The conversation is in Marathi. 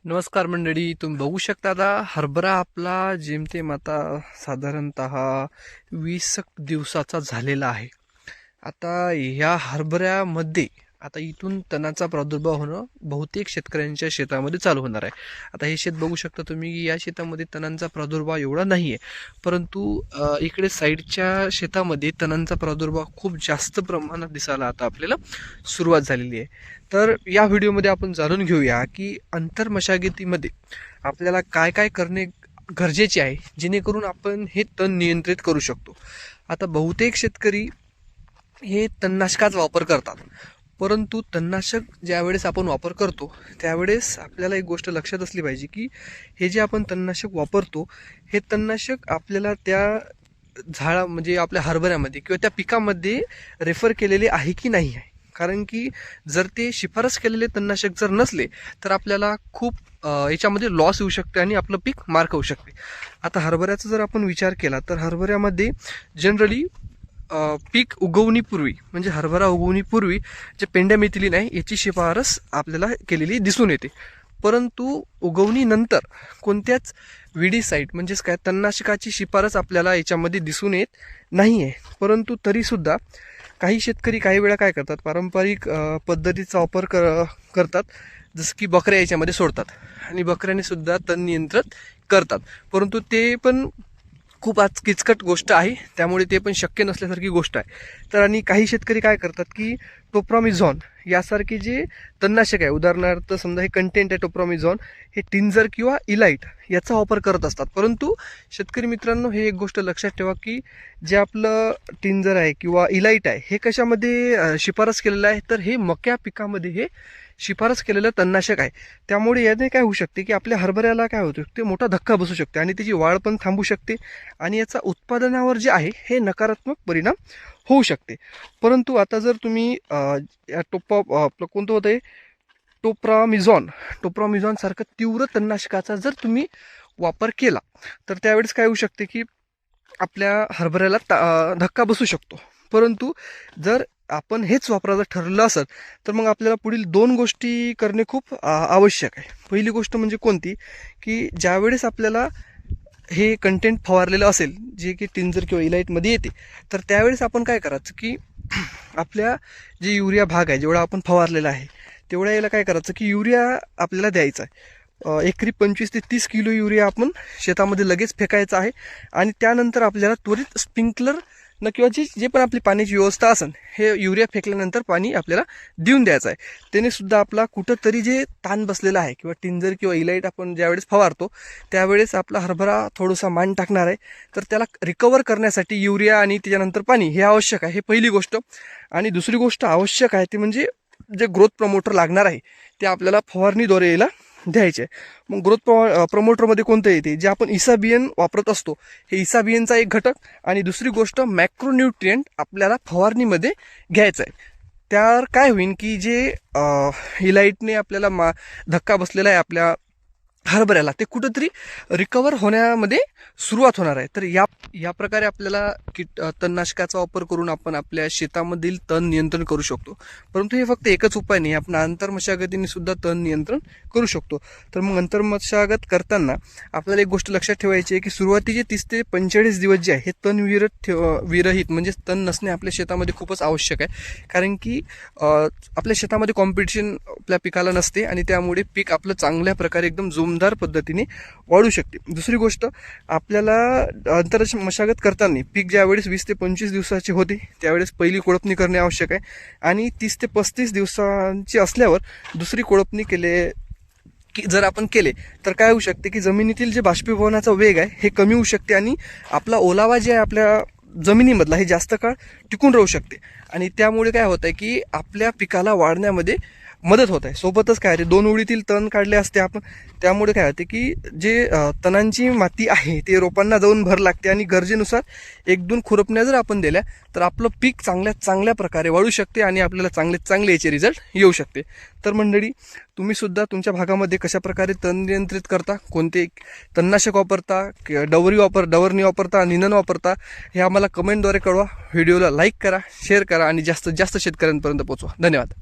नमस्कार मंडळी, तुम्ही बघू शकता आता हरभरा आपला जेमतेम आता साधारणतः 20 दिवसाचा झालेला आहे. आता या हरभऱ्यामध्ये आता इथून तणाचा प्रादुर्भाव होणं बहुतेक शेतकऱ्यांच्या शेतामध्ये चालू होणार आहे. आता हे शेत बघू शकता तुम्ही, या शेतामध्ये तणांचा प्रादुर्भाव एवढा नाही आहे, परंतु इकडे साईडच्या शेतामध्ये तणांचा प्रादुर्भाव खूप जास्त प्रमाणात दिसायला आता आपल्याला सुरुवात झालेली आहे. तर या व्हिडिओमध्ये आपण जाणून घेऊया की अंतर मशागतीमध्ये आपल्याला काय काय करणे गरजेचे आहे, जेणेकरून आपण हे तण नियंत्रित करू शकतो. आता बहुतेक शेतकरी हे तणनाशकाचा वापर करतात, परंतु तणनाशक ज्यावेळेस आपण वापर करतो त्यावेळेस आपल्याला एक गोष्ट लक्षात असली पाहिजे की हे जे आपण तणनाशक वापरतो हे तणनाशक आपल्याला त्या झाडा म्हणजे आपल्या हरभऱ्यामध्ये किंवा त्या पिकामध्ये रेफर केलेले आहे की नाही आहे. कारण की जर ते शिफारस केलेले तणनाशक जर नसले तर आपल्याला खूप याच्यामध्ये लॉस होऊ शकते आणि आपलं पीक मार्क होऊ शकते. आता हरभऱ्याचा जर आपण विचार केला तर हरभऱ्यामध्ये जनरली पीक उगवणीपूर्वी म्हणजे हरभरा उगवणीपूर्वी जे पेंड्यामिथिलीन आहे याची शिफारस आपल्याला केलेली दिसून येते, परंतु उगवणीनंतर कोणत्याच विडीसाईड म्हणजेच काय तणनाशकाची शिफारस आपल्याला याच्यामध्ये दिसून येत नाही आहे. परंतु तरीसुद्धा काही शेतकरी काही वेळा काय करतात, पारंपरिक पद्धतीचा वापर करतात, जसं की बकऱ्या याच्यामध्ये सोडतात आणि बकऱ्याने सुद्धा तण नियंत्रण करतात, परंतु ते पण खूप आज किचकट गोष्ट आहे, त्यामुळे ते पण शक्य नसल्यासारखी गोष्ट आहे. तर आणि काही शेतकरी काय करतात की टोप्रामिझॉन यासारखे जे तणनाशक आहे, उदाहरणार्थ समजा हे कंटेंट आहे टोप्रामिझॉन, हे टिंजर किंवा इलाइट याचा वापर करत असतात. परंतु शेतकरी मित्रांनो, हे एक गोष्ट लक्षात ठेवा की जे आपलं टिंजर आहे किंवा इलाइट आहे हे कशामध्ये शिफारस केलेलं आहे, तर हे मक्या पिकामध्ये हे शिफारस केलेलं तणनाशक आहे. त्यामुळे याने काय होऊ शकते की आपल्या हरभऱ्याला काय होतं ते मोठा धक्का बसू शकते आणि त्याची वाढ पण थांबू शकते आणि याचा उत्पादनावर जे आहे हे नकारात्मक परिणाम होऊ शकते. परंतु आता जर तुम्ही या आपलं कोणतं होतं टोप्रामिझॉन सारखं तीव्र तणनाशकाचा जर तुम्ही वापर केला तर त्यावेळेस काय होऊ शकते की आपल्या हरभऱ्याला धक्का बसू शकतो. परंतु जर आपण हेच वापरायचं ठरलं असेल तर मग आपल्याला पुढील 2 गोष्टी करणे खूप आवश्यक आहे. पहिली गोष्ट म्हणजे कोणती, की ज्यावेळेस आपल्याला हे कंटेंट फवारलेलं असेल जे की टिंजर किंवा इलाइटमध्ये येते, तर त्यावेळेस आपण काय करायचं की आपल्या जे युरिया भाग आहे जेवढा आपण फवारलेला आहे तेवढ्या याला काय करायचं की युरिया आपल्याला द्यायचा आहे. एकरी 25 ते 30 किलो युरिया आपण शेतामध्ये लगेच फेकायचा आहे आणि त्यानंतर आपल्याला त्वरित स्प्रिंकलर न किंवा जे पण आपली पाण्याची व्यवस्था असेल हे युरिया फेकल्यानंतर पाणी आपल्याला देऊन द्यायचं आहे. त्याने सुद्धा आपला कुठंतरी जे ताण बसलेला आहे किंवा टिंजर किंवा इलाइट आपण ज्यावेळेस फवारतो त्यावेळेस आपला हरभरा थोडासा मान टाकणार आहे, तर त्याला रिकवर करण्यासाठी युरिया आणि त्याच्यानंतर पाणी हे आवश्यक आहे. हे पहिली गोष्ट. आणि दुसरी गोष्ट आवश्यक आहे ती म्हणजे जे ग्रोथ प्रमोटर लागणार आहे ते आपल्याला फवारणीद्वारे याला द्यायचे. मग ग्रोथ प्रमोटरमध्ये कोणतं येते, जे आपण इसाबियन वापरत असतो हे इसाबियनचा एक घटक आणि दुसरी गोष्ट मॅक्रोन्यूट्रिएंट आपल्याला फवारणीमध्ये घ्यायचं आहे. त्यावर काय होईल की जे इलाइटने आपल्याला धक्का बसलेला आहे आपल्या हरभऱ्याला ते कुठंतरी रिकवर होण्यामध्ये सुरुवात होणार आहे. तर या प्रकारे आपल्याला तणनाशकाचा वापर करून आपण आपल्या शेतामधील तण नियंत्रण करू शकतो. परंतु हे फक्त एकच उपाय नाही, आपण आंतरमशागतीने सुद्धा तण नियंत्रण करू शकतो. तर मग आंतरमशागत करताना आपल्याला एक गोष्ट लक्षात ठेवायची आहे की सुरुवातीचे 30 ते 45 दिवस जे आहे हे तण विरहित म्हणजे तण नसणे आपल्या शेतामध्ये खूपच आवश्यक आहे. कारण की आपल्या शेतामध्ये कॉम्पिटिशन आपल्या पिकाला नसते आणि त्यामुळे पीक आपलं चांगल्या प्रकारे एकदम जोमदार पद्धतीने वाढू शकते. दुसरी गोष्ट, आपल्याला मशागत करताना पीक ज्यावेळेस 20 ते 25 दिवसाचे होते त्यावेळेस पहिली कोळपणी करणे आवश्यक आहे आणि 30 ते 35 दिवसांची असल्यावर दुसरी कोळपणी जर आपण केले तर काय होऊ शकते की जमिनीतील जे बाष्पीभवनाचा वेग आहे हे कमी होऊ शकते आणि आपला ओलावा जे आहे आपल्या जमिनीमधला हे जास्त काळ टिकून राहू शकते आणि त्यामुळे काय होत आहे की आपल्या पिकाला वाढण्यामध्ये मदत होत आहे. सोबतच काय आहे, 2 ओळीतील तण काढले असते आपण, त्यामुळे काय होते की जे तणांची माती आहे ते रोपांना जाऊन भर लागते आणि गरजेनुसार 1-2 खुरपण्या जर आपण दिल्या तर आपलं पीक चांगल्या प्रकारे वाढू शकते आणि आपल्याला चांगले याचे रिझल्ट येऊ शकते. तर मंडळी, तुम्ही सुद्धा तुमच्या भागामध्ये कशा प्रकारे तण नियंत्रित करता, कोणते तणनाशक वापरता, डवरणी वापरता, निंदण वापरता, हे आम्हाला कमेंटद्वारे कळवा. व्हिडिओला लाईक करा, शेअर करा आणि जास्तीत जास्त शेतकऱ्यांपर्यंत पोहोचवा. धन्यवाद.